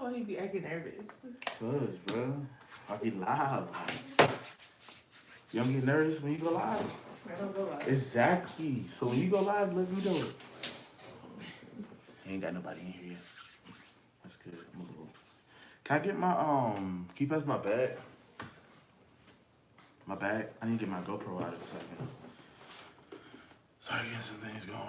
why he be acting nervous. Cause, bro, I get loud. You don't get nervous when you go live? I don't go live. Exactly. So when you go live, let me know. Ain't got nobody in here yet. That's good. I'm gonna go. Can I get my can you pass my bag? My bag? I need to get my GoPro out of a second. Sorry, getting some things going.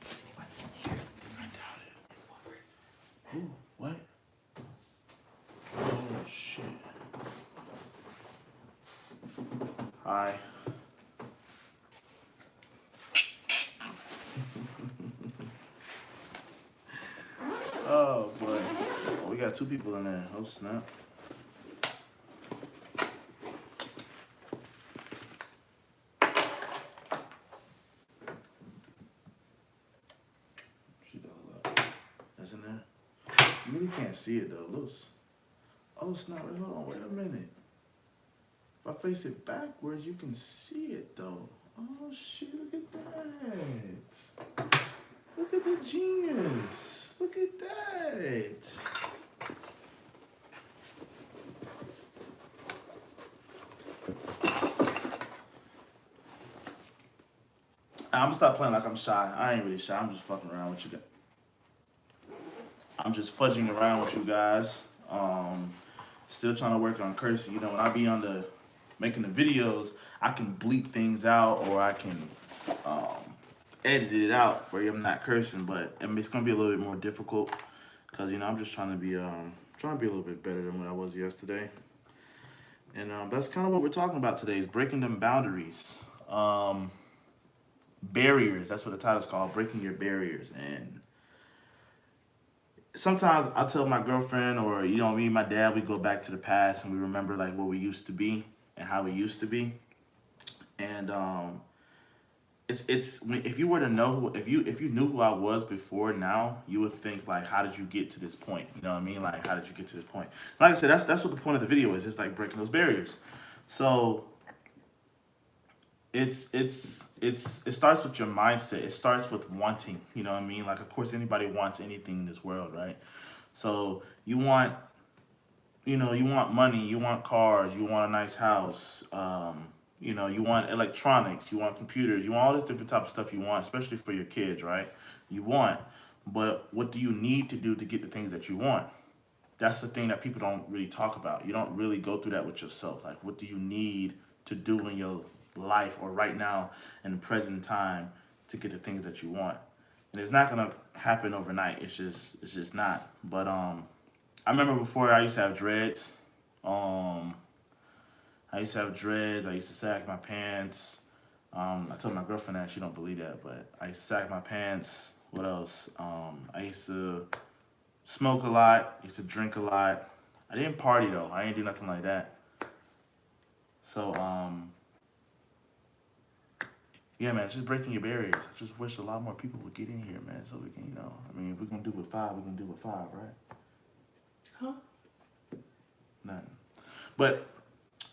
Is anybody in here? I doubt it. It's one person. Ooh, what? Oh shit. Hi. Oh boy. Oh, we got 2 people in there. Oh snap. She got a lot. That's in there. You really can't see it though. It looks. Oh snap. Wait, hold on. Wait a minute. If I face it backwards, you can see it though. Oh shit, look at that. Look at the genius. Look at that. I'm gonna stop playing like I'm shy. I ain't really shy. I'm just fucking around with you guys. I'm just fudging around with you guys. Still trying to work on cursing. You know, when I be on the making the videos, I can bleep things out or I can edit it out where I'm not cursing. But I mean, it's gonna be a little bit more difficult because you know I'm just trying to be a little bit better than what I was yesterday. And that's kind of what we're talking about today is breaking them boundaries. Barriers, that's what the title's called, breaking your barriers. And sometimes I tell my girlfriend or, you know, me and my dad, we go back to the past and we remember like what we used to be and how we used to be. And if you were to know, if you knew who I was before now, you would think like, how did you get to this point? You know what I mean? Like, how did you get to this point? Like I said, that's what the point of the video is. It's like breaking those barriers. So it starts with your mindset. It starts with wanting, you know what I mean? Like, of course, anybody wants anything in this world, right? So you want, you know, you want money, you want cars, you want a nice house, you know, you want electronics, you want computers, you want all this different type of stuff you want, especially for your kids, right? You want, but what do you need to do to get the things that you want? That's the thing that people don't really talk about. You don't really go through that with yourself. Like, what do you need to do in your life or right now in the present time to get the things that you want? And it's not gonna happen overnight. It's just not. But I remember before I used to have dreads. I used to sag my pants. I told my girlfriend that, she don't believe that, but I used to sag my pants. What else? I used to smoke a lot, used to drink a lot. I didn't party though. I didn't do nothing like that. So yeah, man, just breaking your barriers. I just wish a lot more people would get in here, man, so we can, you know, I mean, if we're gonna do it with 5, we can do it with 5, right? Huh? Nothing. But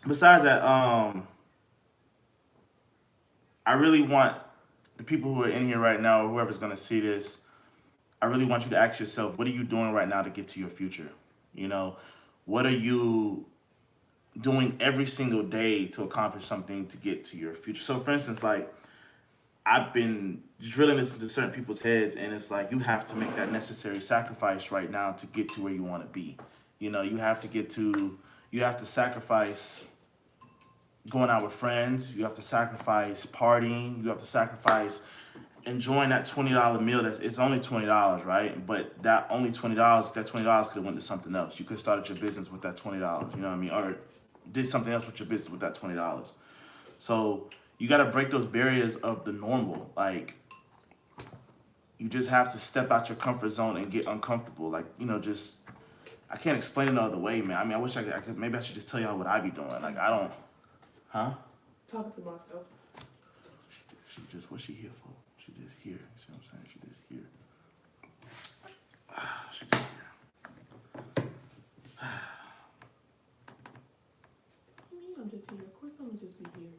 besides that, I really want the people who are in here right now, or whoever's gonna see this, I really want you to ask yourself, what are you doing right now to get to your future? You know, what are you doing every single day to accomplish something to get to your future? So for instance, like, I've been drilling this into certain people's heads, and it's like you have to make that necessary sacrifice right now to get to where you want to be. You know, you have to sacrifice going out with friends, you have to sacrifice partying, you have to sacrifice enjoying that $20 meal. It's only $20, right? But that only $20, that $20 could have went to something else. You could have started your business with that $20, you know what I mean? Or did something else with your business with that $20. So you got to break those barriers of the normal. Like, you just have to step out your comfort zone and get uncomfortable. Like, you know, just, I can't explain it no other way, man. I mean, I wish I could, maybe I should just tell y'all what I be doing. Like, I don't, huh? Talking to myself. She just, what's she here for? She just here. You see what I'm saying? She just here. She just here. What do you mean I'm just here? Of course I'm gonna just be here.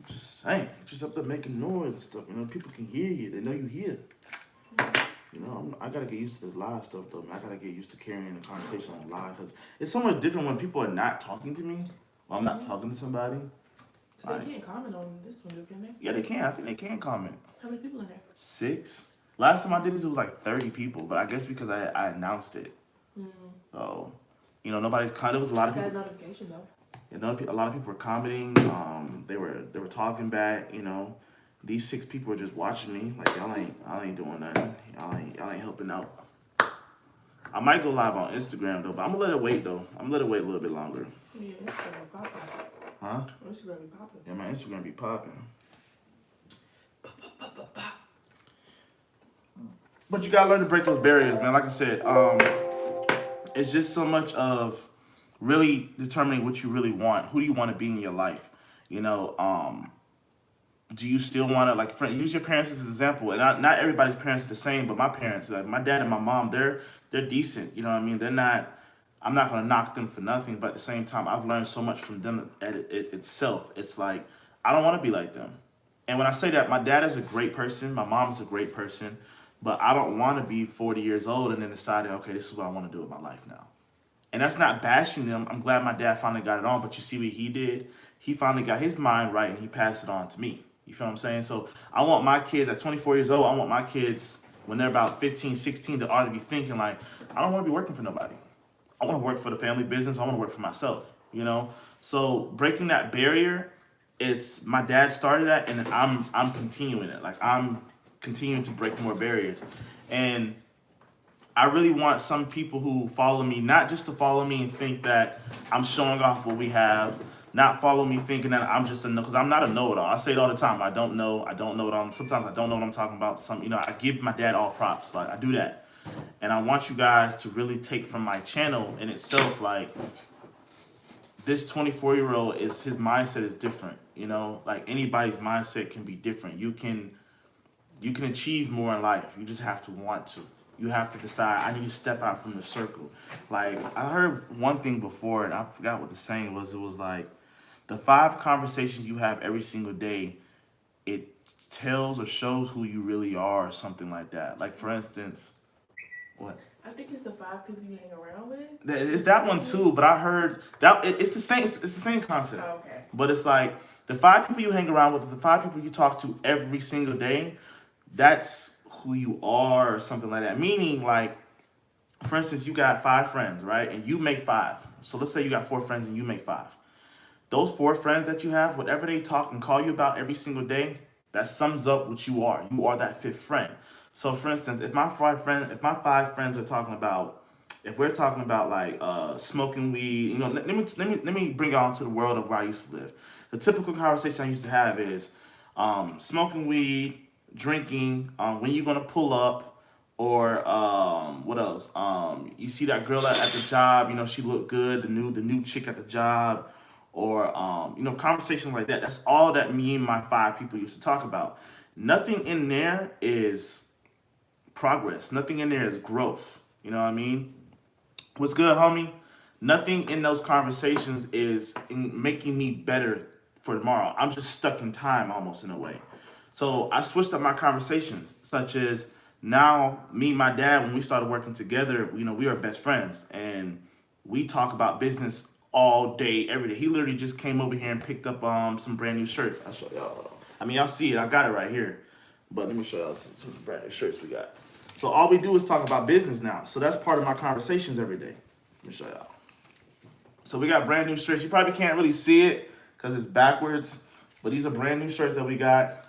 Just saying, just up there making noise and stuff. You know, people can hear you. They know you here. You know, I gotta get used to this live stuff though. Man. I gotta get used to carrying the conversation on live because it's so much different when people are not talking to me. Or I'm not talking to somebody. So they can't comment on this one, can they? Yeah, they can. I think they can comment. How many people in there? 6. Last time I did this, it was like 30 people, but I guess because I announced it. So, you know, nobody's kind. There was a lot of people. I got a notification though. You know, a lot of people were commenting. They were talking back. You know, these 6 people were just watching me. Like y'all ain't doing nothing. Y'all ain't helping out. I might go live on Instagram though, but I'm gonna let it wait though. I'm gonna let it wait a little bit longer. Yeah, Instagram be popping. Huh? Instagram be popping. Yeah, my Instagram be popping. But you gotta learn to break those barriers, man. Like I said, it's just so much of really determining what you really want. Who do you want to be in your life? You know, do you still want to, like, use your parents as an example? And not everybody's parents are the same, but my parents, like my dad and my mom, they're decent. You know what I mean? They're not. I'm not gonna knock them for nothing, but at the same time, I've learned so much from them itself. It's like I don't want to be like them. And when I say that, my dad is a great person, my mom is a great person, but I don't want to be 40 years old and then deciding, okay, this is what I want to do with my life now. And that's not bashing them. I'm glad my dad finally got it on, but you see what he did? He finally got his mind right and he passed it on to me. You feel what I'm saying? So I want my kids at 24 years old, I want my kids when they're about 15, 16 to already be thinking like, I don't want to be working for nobody. I want to work for the family business. I want to work for myself, you know? So breaking that barrier, it's my dad started that and I'm continuing it. Like I'm continuing to break more barriers. And I really want some people who follow me, not just to follow me and think that I'm showing off what we have, not follow me thinking that I'm just a know, because I'm not a know-it-all. I say it all the time. I don't know what sometimes I don't know what I'm talking about. I give my dad all props. Like I do that. And I want you guys to really take from my channel in itself, like this 24-year-old his mindset is different. You know, like anybody's mindset can be different. You can achieve more in life. You just have to want to. You have to decide, I need to step out from the circle. Like, I heard one thing before, and I forgot what the saying was. It was like, the 5 conversations you have every single day, it tells or shows who you really are or something like that. Like, for instance, what? I think it's the 5 people you hang around with. It's that one too, but I heard that it's the same. It's the same concept. Oh, okay. But it's like the 5 people you hang around with, the 5 people you talk to every single day. That's who you are, or something like that. Meaning, like, for instance, you got 5 friends, right? And you make 5. So let's say you got 4 friends and you make 5. Those 4 friends that you have, whatever they talk and call you about every single day, that sums up what you are. You are that 5th friend. So for instance, if my 5 friends are talking about, if we're talking about like smoking weed, you know, let me bring y'all into the world of where I used to live. The typical conversation I used to have is smoking weed, drinking, when you gonna pull up, or what else? You see that girl at the job, you know, she looked good, the new chick at the job, or you know, conversations like that. That's all that me and my 5 people used to talk about. Nothing in there is progress. Nothing in there is growth. You know what I mean? What's good, homie? Nothing in those conversations is making me better for tomorrow. I'm just stuck in time almost in a way. So I switched up my conversations, such as now me and my dad, when we started working together, you know, we are best friends and we talk about business all day, every day. He literally just came over here and picked up some brand new shirts. I'll show y'all. I mean, y'all see it. I got it right here. But let me show y'all some brand new shirts we got. So all we do is talk about business now. So that's part of my conversations every day. Let me show y'all. So we got brand new shirts. You probably can't really see it because it's backwards. But these are brand new shirts that we got.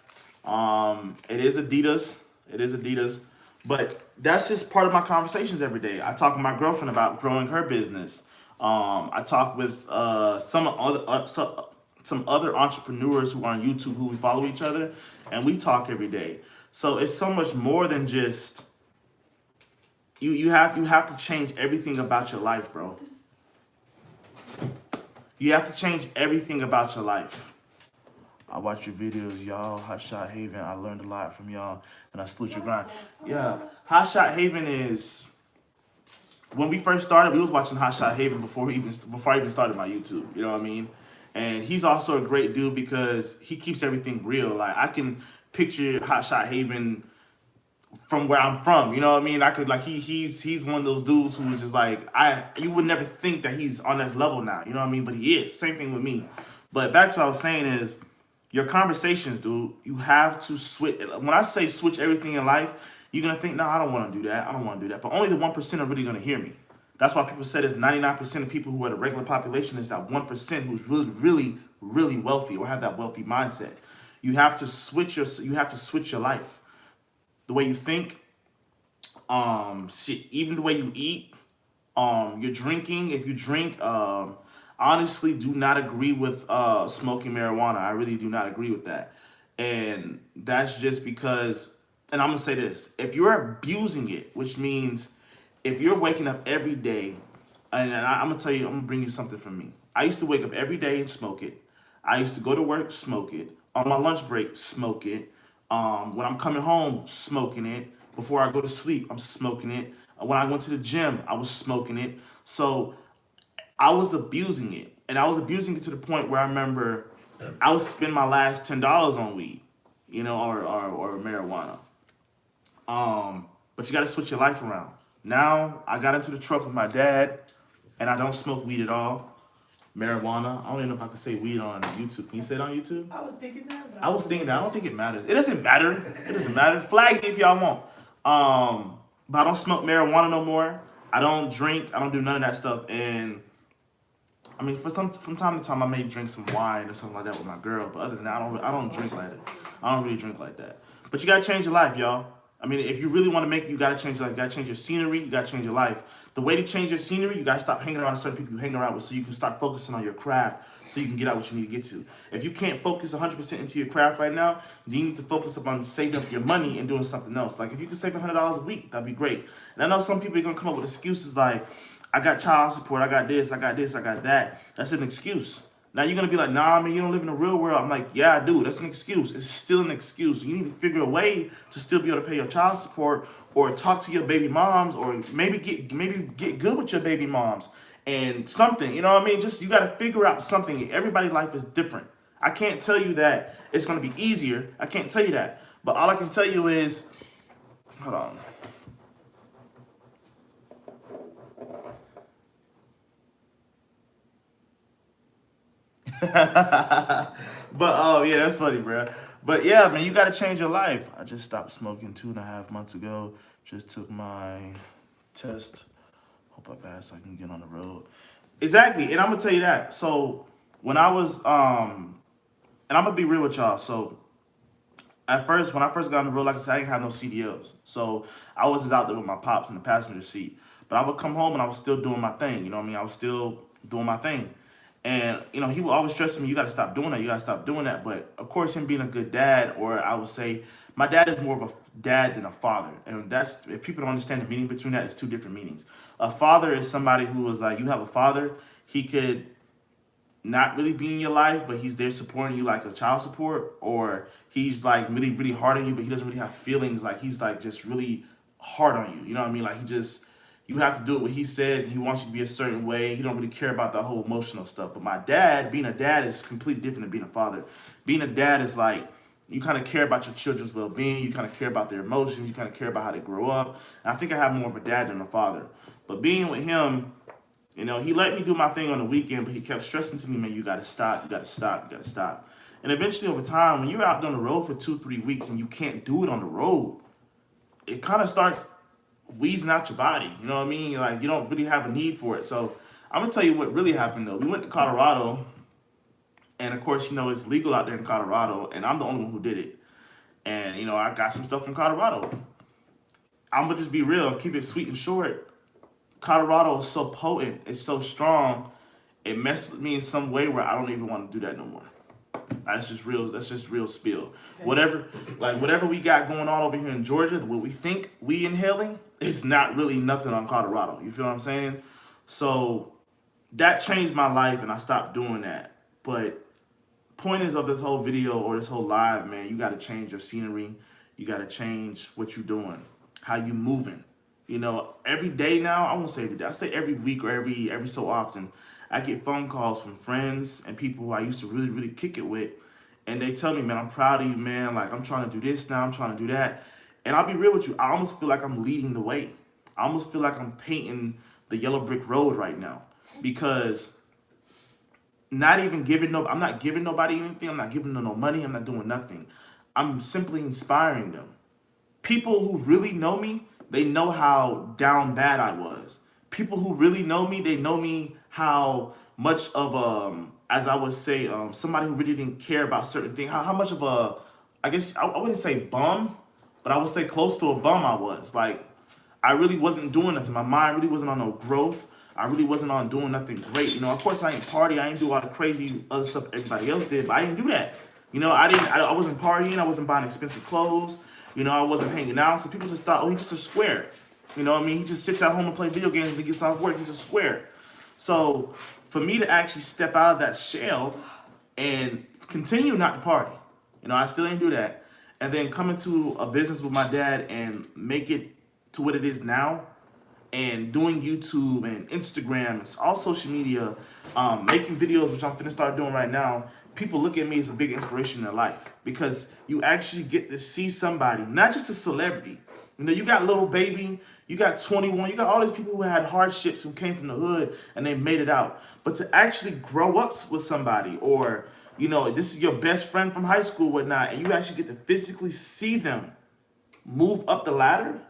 It is Adidas. It is Adidas. But that's just part of my conversations every day. I talk with my girlfriend about growing her business. I talk with some other entrepreneurs who are on YouTube who we follow each other. And we talk every day. So it's so much more than just... You have to change everything about your life, bro. You have to change everything about your life. I watch your videos, y'all. Hot Shot Haven. I learned a lot from y'all, and I salute your grind. Yeah, Hot Shot Haven is. When we first started, we was watching Hot Shot Haven before I even started my YouTube. You know what I mean? And he's also a great dude because he keeps everything real. Like I can picture Hot Shot Haven from where I'm from, you know what I mean? I could like he's one of those dudes who was just like you would never think that he's on that level now, you know what I mean? But he is. Same thing with me. But back to what I was saying is your conversations, dude, you have to switch. When I say switch everything in life, you're gonna think, no, I don't want to do that. I don't want to do that. But only the 1% are really gonna hear me. That's why people say there's 99% of people who are the regular population is that 1% who's really wealthy or have that wealthy mindset. You have to switch your life. The way you think, even the way you eat, your drinking. If you drink, honestly, do not agree with smoking marijuana. I really do not agree with that, and that's just because. And I'm gonna say this: if you're abusing it, which means if you're waking up every day, I'm gonna tell you, I'm gonna bring you something from me. I used to wake up every day and smoke it. I used to go to work, smoke it. On my lunch break, smoke it. When I'm coming home, smoking it. Before I go to sleep, I'm smoking it. When I went to the gym, I was smoking it. So I was abusing it. And I was abusing it to the point where I remember I would spend my last $10 on weed, or marijuana. But you got to switch your life around. Now I got into the truck with my dad, and I don't smoke weed at all. Marijuana. I don't even know if I can say weed on YouTube. Can you say it on YouTube? I was thinking that. I don't think it matters. It doesn't matter. It doesn't matter. Flag me if y'all want. But I don't smoke marijuana no more. I don't drink. I don't do none of that stuff. And I mean, from time to time, I may drink some wine or something like that with my girl. But other than that, I don't drink like that. I don't really drink like that. But you gotta change your life, y'all. I mean, if you really want to make it, you gotta change your life. You gotta change your scenery. You gotta change your life. The way to change your scenery, you gotta stop hanging around with certain people you hang around with, so you can start focusing on your craft, so you can get out what you need to get to. If you can't focus 100% into your craft right now, then you need to focus on saving up your money and doing something else. Like if you can save $100 a week, that'd be great. And I know some people are gonna come up with excuses like, I got child support, I got this, I got that. That's an excuse. Now you're gonna be like, nah, man, you don't live in the real world. I'm like, yeah, I do. That's an excuse. It's still an excuse. You need to figure a way to still be able to pay your child support, or talk to your baby moms, or maybe get good with your baby moms and something. You know what I mean? Just you gotta figure out something. Everybody's life is different. I can't tell you that it's gonna be easier. I can't tell you that. But all I can tell you is, hold on. But oh yeah, that's funny, bro. But yeah, man, you gotta change your life. I just stopped smoking 2.5 months ago. Just took my test. Hope I pass so I can get on the road. Exactly, and I'm gonna tell you that. So when I was and I'm gonna be real with y'all. So at first, when I first got on the road, like I said, I didn't have no CDLs. So I was just out there with my pops in the passenger seat. But I would come home and I was still doing my thing. You know what I mean? I was still doing my thing. And, he would always stress me, you got to stop doing that. You got to stop doing that. But, of course, him being a good dad, or I would say my dad is more of a dad than a father. And that's, if people don't understand the meaning between that, it's two different meanings. A father is somebody who is like, you have a father, he could not really be in your life, but he's there supporting you like a child support, or he's like really, really hard on you, but he doesn't really have feelings. Like he's like just really hard on you. You know what I mean? Like you have to do what he says, and he wants you to be a certain way. He don't really care about the whole emotional stuff. But my dad, being a dad is completely different than being a father. Being a dad is like, you kind of care about your children's well-being. You kind of care about their emotions. You kind of care about how they grow up. And I think I have more of a dad than a father. But being with him, he let me do my thing on the weekend, but he kept stressing to me, man, you got to stop, you got to stop, you got to stop. And eventually over time, when you're out on the road for 2-3 weeks and you can't do it on the road, it kind of starts wheezing out your body. You know what I mean? Like, you don't really have a need for it. So I'm going to tell you what really happened, though. We went to Colorado, and, of course, it's legal out there in Colorado, and I'm the only one who did it. And, I got some stuff from Colorado. I'm going to just be real and keep it sweet and short. Colorado is so potent, it's so strong, it messed with me in some way where I don't even want to do that no more. That's just real spill. Okay. Whatever we got going on over here in Georgia, what we think we inhaling, it's not really nothing on Colorado. You feel what I'm saying? So that changed my life, and I stopped doing that. But point is of this whole video or this whole live, man, you got to change your scenery. You got to change what you're doing, how you moving. Every day now, I won't say every day, I say every week or every so often, I get phone calls from friends and people who I used to really, really kick it with. And they tell me, man, I'm proud of you, man. Like, I'm trying to do this now. I'm trying to do that. And I'll be real with you. I almost feel like I'm leading the way. I almost feel like I'm painting the yellow brick road right now. Because I'm not giving nobody anything. I'm not giving them no money. I'm not doing nothing. I'm simply inspiring them. People who really know me, they know how down bad I was. People who really know me, they know me how much of as I would say, somebody who really didn't care about certain things. How much of a, I guess I wouldn't say bum, but I would say close to a bum I was. Like, I really wasn't doing nothing. My mind really wasn't on no growth. I really wasn't on doing nothing great. You know, of course I ain't party. I ain't do all the crazy other stuff everybody else did, but I didn't do that. You know, I wasn't partying. I wasn't buying expensive clothes. You know, I wasn't hanging out. So people just thought, oh, he's just a square. You know what I mean? He just sits at home and plays video games and he gets off work. He's a square. So for me to actually step out of that shell and continue not to party, you know, I still ain't do that. And then come into a business with my dad and make it to what it is now, and doing YouTube and Instagram and all social media, making videos, which I'm finna start doing right now. People look at me as a big inspiration in their life because you actually get to see somebody, not just a celebrity. You know, you got Little Baby, you got 21, you got all these people who had hardships, who came from the hood and they made it out. But to actually grow up with somebody, or, you know, this is your best friend from high school, whatnot, and you actually get to physically see them move up the ladder,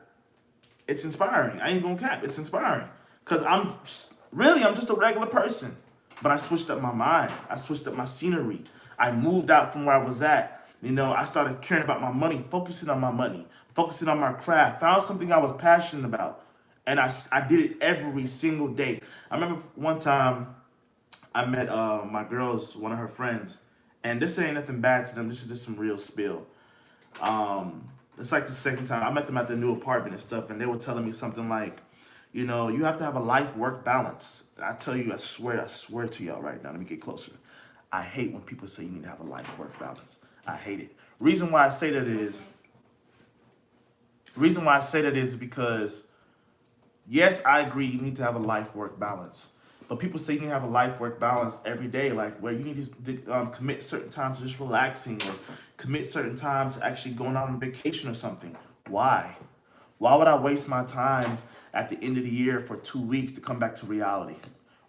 it's inspiring. I ain't gonna cap. It's inspiring. Because I'm just a regular person. But I switched up my mind. I switched up my scenery. I moved out from where I was at. You know, I started caring about my money, focusing on my money, focusing on my craft, found something I was passionate about. And I did it every single day. I remember one time I met my girl's, one of her friends. And this ain't nothing bad to them. This is just some real spill. It's like the second time I met them at the new apartment and stuff, and they were telling me something like, you know, you have to have a life-work balance. And I tell you, I swear to y'all right now. Let me get closer. I hate when people say you need to have a life-work balance. I hate it. Reason why I say that is because, yes, I agree you need to have a life-work balance. But people say you need to have a life-work balance every day, like where you need to commit certain times to just relaxing, or commit certain time to actually going on vacation or something. Why? Why would I waste my time at the end of the year for 2 weeks to come back to reality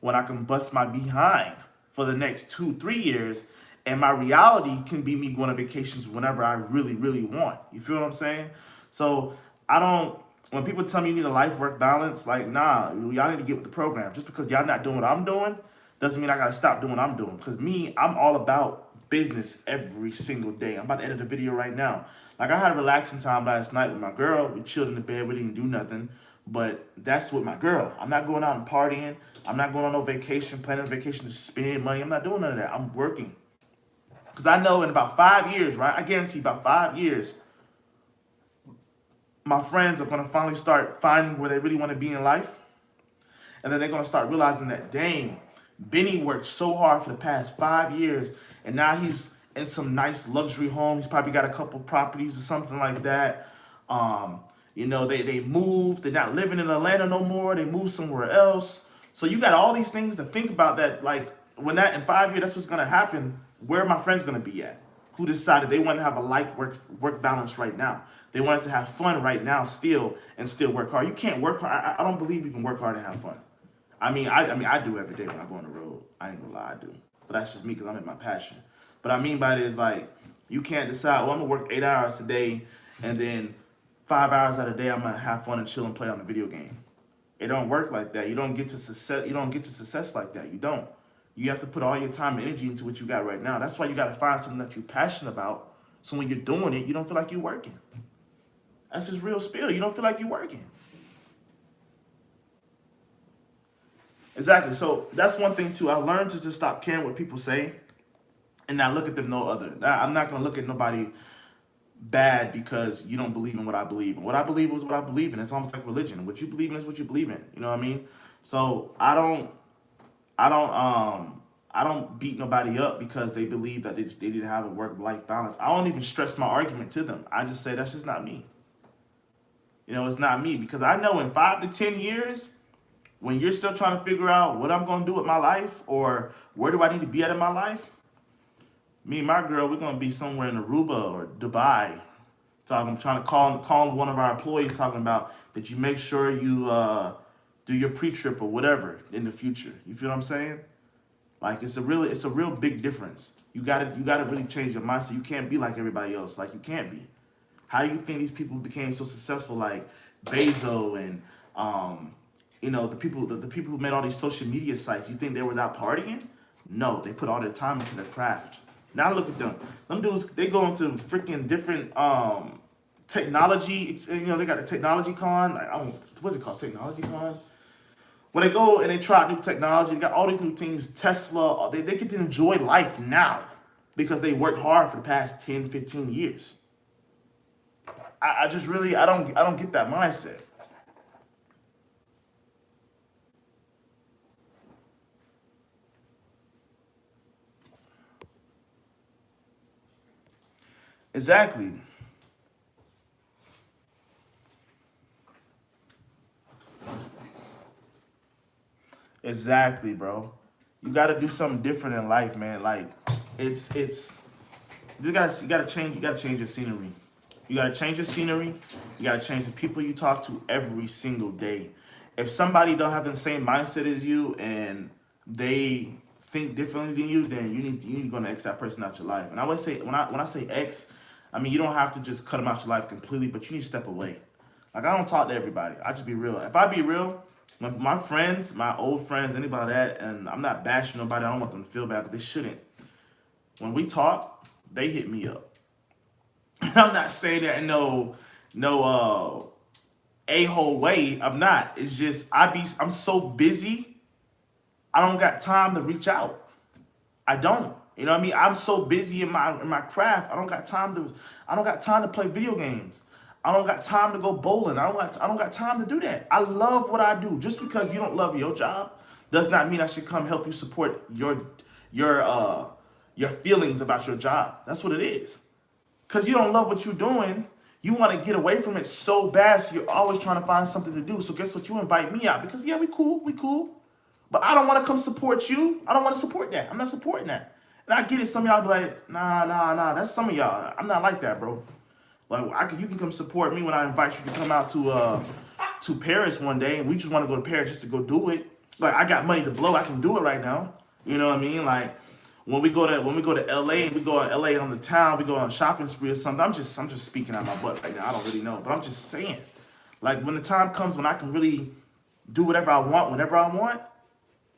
when I can bust my behind for the next 2-3 years, and my reality can be me going on vacations whenever I really, really want? You feel what I'm saying? So when people tell me you need a life-work balance, like, nah, y'all need to get with the program. Just because y'all not doing what I'm doing doesn't mean I got to stop doing what I'm doing. Because me, I'm all about business every single day. I'm about to edit a video right now. Like, I had a relaxing time last night with my girl. We chilled in the bed. We didn't do nothing. But that's with my girl. I'm not going out and partying. I'm not going on no vacation, planning a vacation to spend money. I'm not doing none of that. I'm working. Because I know in about 5 years, right? I guarantee about 5 years, my friends are going to finally start finding where they really want to be in life. And then they're going to start realizing that, dang, Benny worked so hard for the past 5 years, and now he's in some nice luxury home. He's probably got a couple properties or something like that. You know, they moved. They're not living in Atlanta no more. They moved somewhere else. So you got all these things to think about that, like, when that in 5 years, that's what's going to happen. Where are my friends going to be at? Who decided they want to have a life work balance right now? They wanted to have fun right now still, and still work hard. You can't work hard. I don't believe you can work hard and have fun. I mean, I do every day when I go on the road. I ain't gonna lie, I do. But that's just me because I'm in my passion. But I mean by it is, like, you can't decide, well, I'm gonna work 8 hours a day, and then 5 hours out of the day I'm gonna have fun and chill and play on the video game. It don't work like that. You don't get to success like that. You don't. You have to put all your time and energy into what you got right now. That's why you got to find something that you're passionate about. So when you're doing it, you don't feel like you're working. That's just real spill. You don't feel like you're working. Exactly. So that's one thing too. I learned to just stop caring what people say and not look at them no other. I'm not going to look at nobody bad because you don't believe in what I believe in. What I believe is what I believe in. It's almost like religion. What you believe in is what you believe in. You know what I mean? So I don't beat nobody up because they believe that they didn't have a work-life balance. I don't even stress my argument to them. I just say that's just not me. You know, it's not me, because I know in 5 to 10 years, when you're still trying to figure out what I'm going to do with my life or where do I need to be at in my life, me and my girl, we're going to be somewhere in Aruba or Dubai. I'm trying to call one of our employees talking about that you make sure you do your pre-trip or whatever in the future. You feel what I'm saying? Like it's a real big difference. You gotta really change your mindset. You can't be like everybody else. Like you can't be. How do you think these people became so successful, like Bezos and the people who made all these social media sites? You think they were out partying? No, they put all their time into their craft. Now look at them. Them dudes, they go into freaking different technology. They got a technology con. What's it called? Technology con. When they go and they try out new technology, they got all these new things. Tesla. They get to enjoy life now because they worked hard for the past 10, 15 years. I just really I don't get that mindset. Exactly. Exactly, bro. You got to do something different in life, man. Like it's you gotta change your scenery. You gotta change your scenery. You gotta change the people you talk to every single day. If somebody don't have the same mindset as you and they think differently than you, then you need to go and X that person out your life. And I would say when I say X, I mean you don't have to just cut them out your life completely, but you need to step away. Like I don't talk to everybody. I just be real. If I be real, when my friends, my old friends, anybody that, and I'm not bashing nobody, I don't want them to feel bad, but they shouldn't. When we talk, they hit me up. I'm not saying that in no a-hole way. I'm not. It's just I'm so busy, I don't got time to reach out. I don't. You know what I mean? I'm so busy in my craft. I don't got time to play video games. I don't got time to go bowling. I don't got time to do that. I love what I do. Just because you don't love your job does not mean I should come help you support your feelings about your job. That's what it is. Because you don't love what you're doing, you want to get away from it so bad, so you're always trying to find something to do. So guess what? You invite me out because, yeah, we cool. But I don't want to come support you. I don't want to support that. I'm not supporting that. And I get it. Some of y'all be like, nah. That's some of y'all. I'm not like that, bro. Like you can come support me when I invite you to come out to Paris one day, and we just want to go to Paris just to go do it. Like I got money to blow. I can do it right now. You know what I mean? Like when we go to LA and we go to LA on the town, we go on a shopping spree or something. I'm just speaking out my butt right now. I don't really know, but I'm just saying. Like when the time comes when I can really do whatever I want, whenever I want,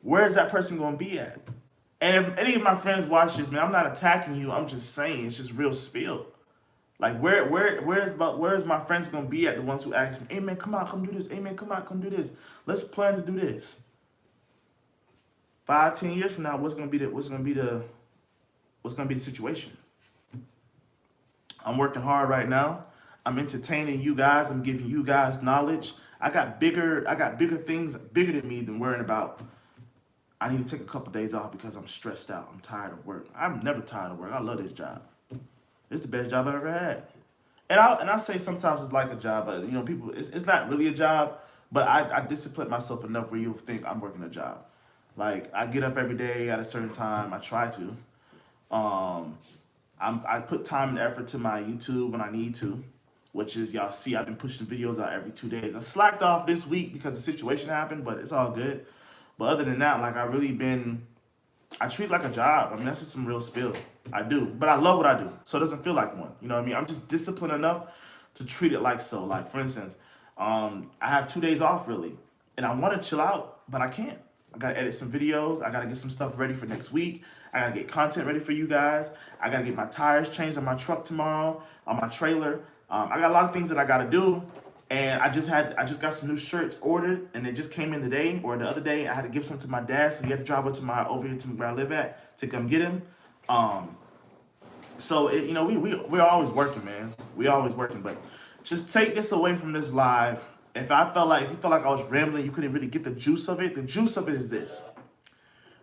where is that person gonna be at? And if any of my friends watch this, man, I'm not attacking you. I'm just saying it's just real spill. Like where's my friends gonna be at? The ones who ask me, "Hey man, come out, come do this. Hey man, come out, come do this. Let's plan to do this." 5, 10 years from now, what's gonna be the situation? I'm working hard right now. I'm entertaining you guys. I'm giving you guys knowledge. I got bigger things bigger than me than worrying about. I need to take a couple days off because I'm stressed out. I'm tired of work. I'm never tired of work. I love this job. It's the best job I've ever had. And I say sometimes it's like a job, but people, it's not really a job. But I discipline myself enough where you'll think I'm working a job. Like I get up every day at a certain time. I try to. I put time and effort to my YouTube when I need to, which is y'all see I've been pushing videos out every 2 days. I slacked off this week because the situation happened, but it's all good. But other than that, like I treat it like a job. I mean, that's just some real spill. I do. But I love what I do. So it doesn't feel like one. You know what I mean? I'm just disciplined enough to treat it like so. Like, for instance, I have 2 days off, really. And I want to chill out, but I can't. I got to edit some videos. I got to get some stuff ready for next week. I got to get content ready for you guys. I got to get my tires changed on my truck tomorrow, on my trailer. I got a lot of things that I got to do. And I just got some new shirts ordered, and they just came in today or the other day. I had to give some to my dad, so he had to drive over here to where I live at to come get him. So we're always working, man. We always working, but just take this away from this live. If you felt like I was rambling, you couldn't really get the juice of it. The juice of it is this: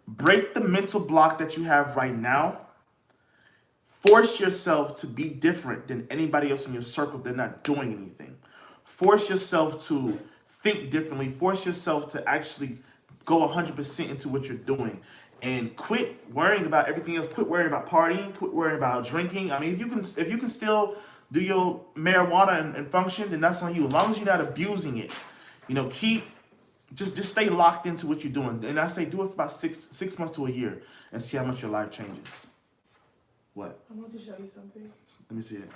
break the mental block that you have right now. Force yourself to be different than anybody else in your circle. They're not doing anything. Force yourself to think differently. Force yourself to actually go 100% into what you're doing, and quit worrying about everything else. Quit worrying about partying. Quit worrying about drinking. I mean, if you can still do your marijuana and function, then that's on you. As long as you're not abusing it, keep just stay locked into what you're doing. And I say do it for about six months to a year and see how much your life changes. What? I want to show you something. Let me see it.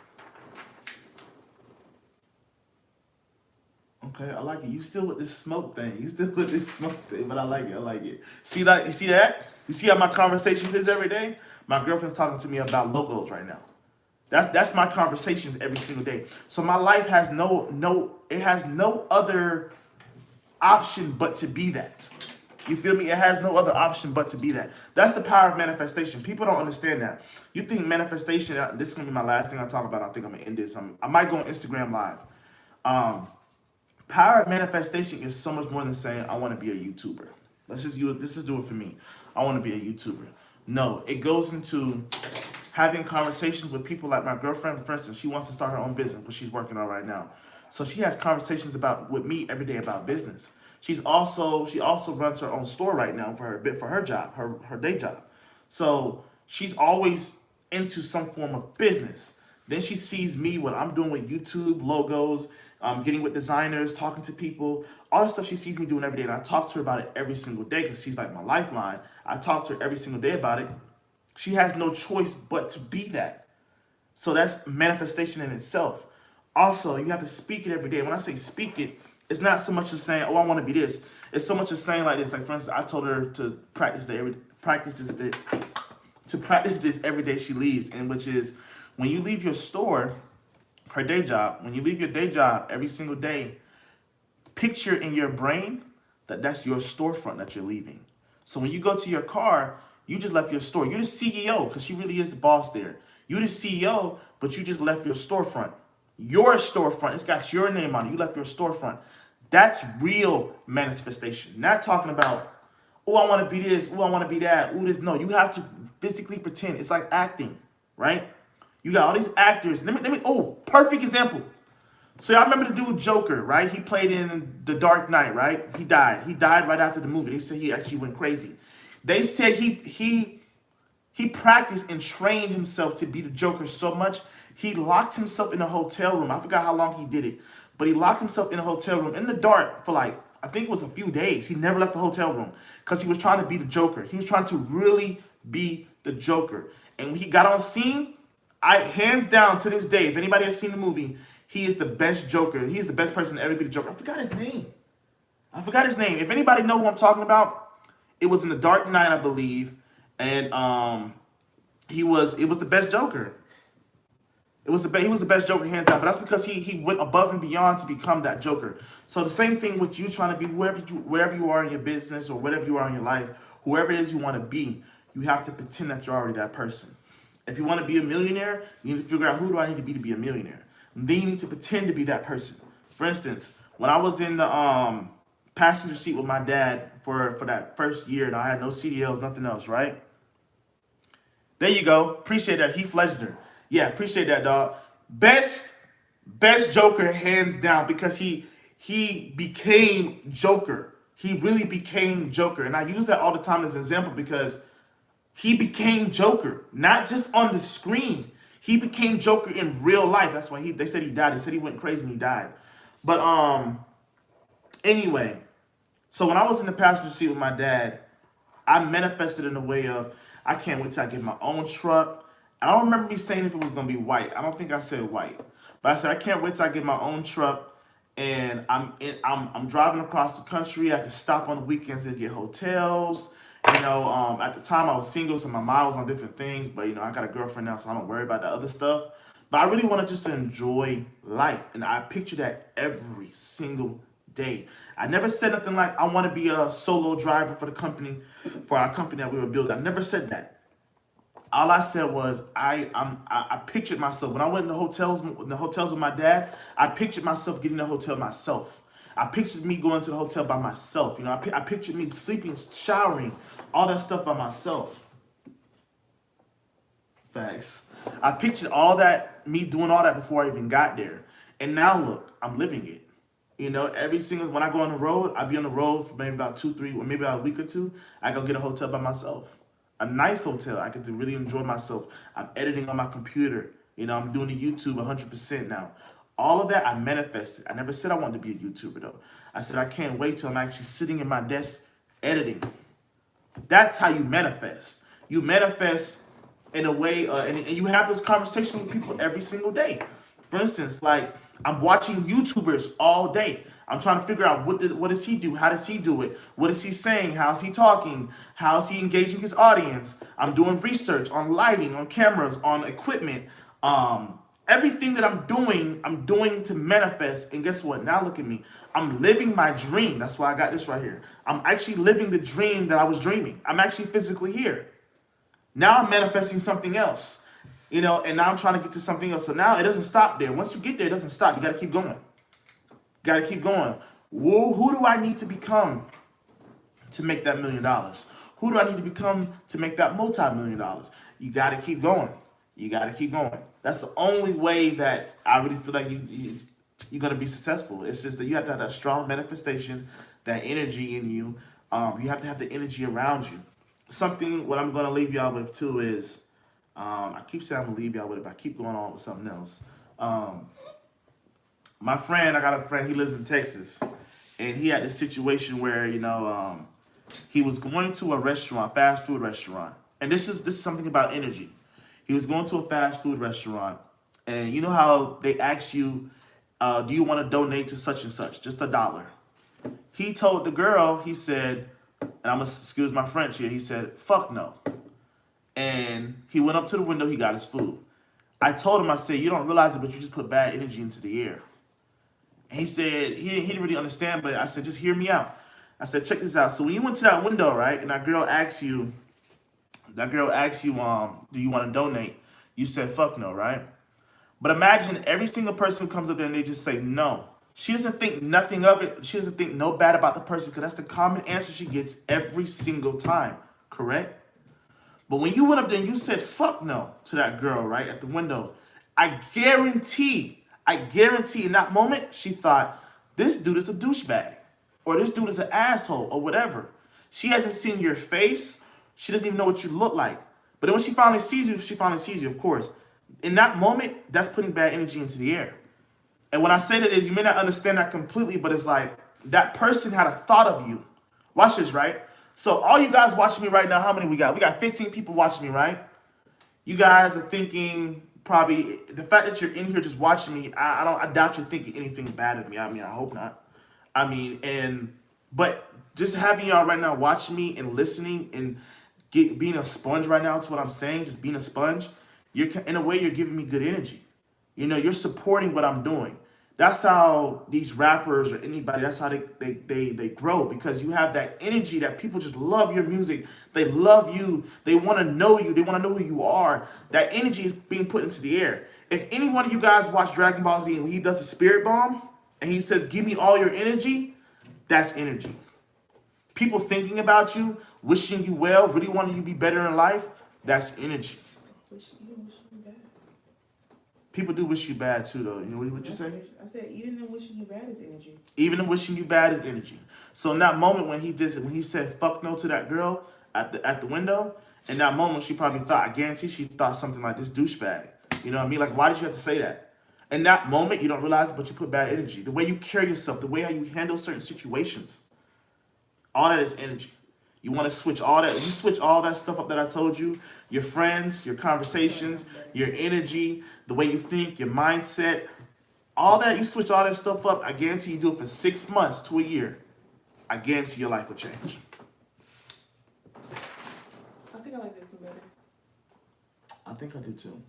Okay, I like it. You still with this smoke thing. But I like it. I like it. See that? You see that? You see how my conversations is every day? My girlfriend's talking to me about logos right now. That's my conversations every single day. So my life has no other option but to be that. You feel me? It has no other option but to be that. That's the power of manifestation. People don't understand that. You think manifestation, this is going to be my last thing I talk about. I think I'm going to end this. I might go on Instagram Live. Power of manifestation is so much more than saying, I want to be a YouTuber. Let's just do it for me. I want to be a YouTuber. No, it goes into having conversations with people like my girlfriend, for instance. She wants to start her own business, but she's working on right now. So she has conversations with me every day about business. She also runs her own store right now for her job, her day job. So she's always into some form of business. Then she sees me, what I'm doing with YouTube, logos, getting with designers, talking to people, all the stuff she sees me doing every day. And I talk to her about it every single day because she's like my lifeline. I talk to her every single day about it. She has no choice but to be that. So that's manifestation in itself. Also, you have to speak it every day. When I say speak it, it's not so much as saying, oh, I want to be this. It's so much as saying like this. Like, for instance, I told her to practice this every day she leaves, and which is when you leave your store, her day job, when you leave your day job every single day, picture in your brain that that's your storefront that you're leaving. So when you go to your car, you just left your store. You're the CEO because she really is the boss there. You're the CEO, but you just left your storefront. Your storefront, it's got your name on it. You left your storefront. That's real manifestation. Not talking about, oh, I want to be this, oh, I want to be that, oh, this. No, you have to physically pretend. It's like acting, right? You got all these actors. Perfect example. So I remember the dude Joker, right? He played in The Dark Knight, right? He died. He died right after the movie. They said he actually went crazy. They said he practiced and trained himself to be the Joker so much, he locked himself in a hotel room. I forgot how long he did it, but he locked himself in a hotel room in the dark for like, I think it was a few days. He never left the hotel room because he was trying to be the Joker. He was trying to really be the Joker. And when he got on scene, hands down to this day, if anybody has seen the movie, he is the best Joker. He is the best person to ever be the Joker. I forgot his name. If anybody know who I'm talking about, it was in The Dark Knight, I believe. And it was the best Joker. He was the best Joker hands down, but that's because he went above and beyond to become that Joker. So the same thing with you trying to be wherever you are in your business or whatever you are in your life, whoever it is you want to be, you have to pretend that you're already that person. If you want to be a millionaire, you need to figure out who do I need to be a millionaire. And then you need to pretend to be that person. For instance, when I was in the passenger seat with my dad for that first year, and I had no CDLs, nothing else, right? There you go. Appreciate that, Heath Ledger. Yeah, appreciate that, dog. Best Joker, hands down, because he became Joker. He really became Joker. And I use that all the time as an example because he became Joker, not just on the screen. He became Joker in real life. That's why they said he died. They said he went crazy and he died. But anyway, so when I was in the passenger seat with my dad, I manifested in a way of, I can't wait till I get my own truck. I don't remember me saying if it was going to be white. I don't think I said white. But I said, I can't wait till I get my own truck. And I'm driving across the country. I can stop on the weekends and get hotels. At the time I was single, so my mind was on different things. But, I got a girlfriend now, so I don't worry about the other stuff. But I really wanted just to enjoy life. And I picture that every single day. I never said nothing like, I want to be a solo driver for our company that we were building. I never said that. All I said was I pictured myself when I went in the hotels with my dad. I pictured myself getting in the hotel myself. I pictured me going to the hotel by myself. I pictured me sleeping, showering, all that stuff by myself. Facts. I pictured all that, me doing all that before I even got there. And now look, I'm living it. You know, every single when I go on the road, I be on the road for maybe about 2, 3, or maybe about a week or two. I go get a hotel by myself, a nice hotel. I get to really enjoy myself. I'm editing on my computer. You know, I'm doing the YouTube 100% now. All of that I manifested. I never said I wanted to be a YouTuber though. I said I can't wait till I'm actually sitting in my desk editing. That's how you manifest. You manifest in a way, and you have this conversation with people every single day. For instance, like I'm watching YouTubers all day. I'm trying to figure out what does he do? How does he do it? What is he saying? How is he talking? How is he engaging his audience? I'm doing research on lighting, on cameras, on equipment. Everything that I'm doing to manifest. And guess what? Now look at me. I'm living my dream. That's why I got this right here. I'm actually living the dream that I was dreaming. I'm actually physically here. Now I'm manifesting something else. You know, and now I'm trying to get to something else. So now it doesn't stop there. Once you get there, it doesn't stop. You got to keep going. Got to keep going. Who do I need to become to make that $1 million? Who do I need to become to make that multi-million dollars? You got to keep going. You got to keep going. That's the only way that I really feel like you're going to be successful. It's just that you have to have that strong manifestation, that energy in you. You have to have the energy around you. What I'm going to leave y'all with too is, I keep saying I'm going to leave y'all with it, but I keep going on with something else. My friend, I got a friend, he lives in Texas, and he had this situation where, you know, he was going to a restaurant, fast food restaurant. And this is something about energy. He was going to a fast food restaurant, and you know how they ask you, do you want to donate to such and such? Just $1. He told the girl, he said, and I'm going to excuse my French here, he said, fuck no. And he went up to the window, he got his food. I told him, I said, you don't realize it, but you just put bad energy into the air. And he said, he didn't really understand, but I said, just hear me out. I said, check this out. So when you went to that window, right, and that girl asks you, do you want to donate? You said, fuck no, right? But imagine every single person who comes up there and they just say no. She doesn't think nothing of it. She doesn't think no bad about the person because that's the common answer she gets every single time, correct? But when you went up there and you said fuck no to that girl, right, at the window, I guarantee in that moment, she thought, this dude is a douchebag, or this dude is an asshole, or whatever. She hasn't seen your face. She doesn't even know what you look like. But then when she finally sees you, of course. In that moment, that's putting bad energy into the air. And when I say that is, you may not understand that completely, but it's like that person had a thought of you. Watch this, right? So all you guys watching me right now, how many we got? We got 15 people watching me, right? You guys are thinking probably the fact that you're in here just watching me, I doubt you're thinking anything bad of me. I mean, I hope not. But just having y'all right now watching me and listening and being a sponge right now to what I'm saying, just being a sponge, in a way you're giving me good energy. You know, you're supporting what I'm doing. That's how these rappers or anybody, that's how they grow, because you have that energy that people just love your music. They love you. They want to know you. They want to know who you are. That energy is being put into the air. If any one of you guys watch Dragon Ball Z and he does a spirit bomb and he says, give me all your energy, that's energy. People thinking about you, wishing you well, really wanting you to be better in life, that's energy. People do wish you bad too, though. You know what you say? I said even them wishing you bad is energy. Even them wishing you bad is energy. So in that moment when he said fuck no to that girl at the window, in that moment she probably thought, I guarantee she thought something like this douchebag. You know what I mean? Like, why did you have to say that? In that moment you don't realize it, but you put bad energy. The way you carry yourself, the way how you handle certain situations, all that is energy. You want to switch all that. You switch all that stuff up that I told you, your friends, your conversations, your energy, the way you think, your mindset, all that. You switch all that stuff up. I guarantee you do it for 6 months to a year. I guarantee your life will change. I think I like this one better. I think I do too.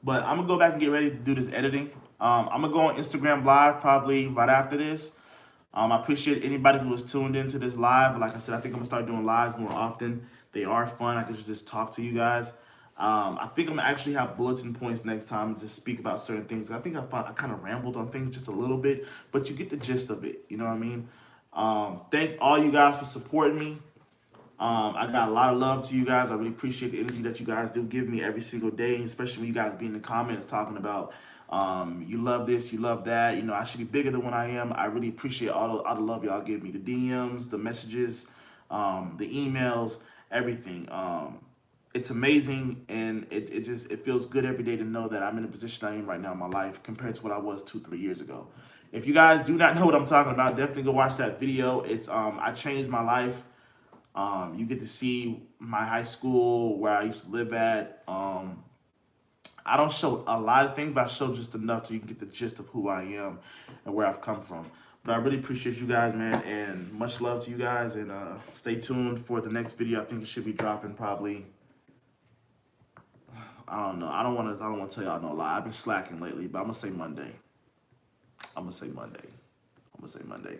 But I'm going to go back and get ready to do this editing. I'm going to go on Instagram Live probably right after this. I appreciate anybody who was tuned into this live. Like I said, I think I'm going to start doing lives more often. They are fun. I can just talk to you guys. I think I'm going to actually have bulletin points next time and just speak about certain things. I think I kind of rambled on things just a little bit, but you get the gist of it. You know what I mean? Thank all you guys for supporting me. I got a lot of love to you guys. I really appreciate the energy that you guys do give me every single day, especially when you guys be in the comments talking about You love this, you love that. You know, I should be bigger than what I am. I really appreciate all the love y'all give me, the DMs, the messages, the emails, everything. It's amazing, and it feels good every day to know that I'm in the position I am right now in my life compared to what I was 2-3 years ago. If you guys do not know what I'm talking about, definitely go watch that video. It's I changed my life. You get to see my high school, where I used to live at. I don't show a lot of things, but I show just enough so you can get the gist of who I am and where I've come from. But I really appreciate you guys, man, and much love to you guys. And stay tuned for the next video. I think it should be dropping probably. I don't know. I don't want to tell y'all no lie. I've been slacking lately, but I'm gonna say Monday. I'm gonna say Monday.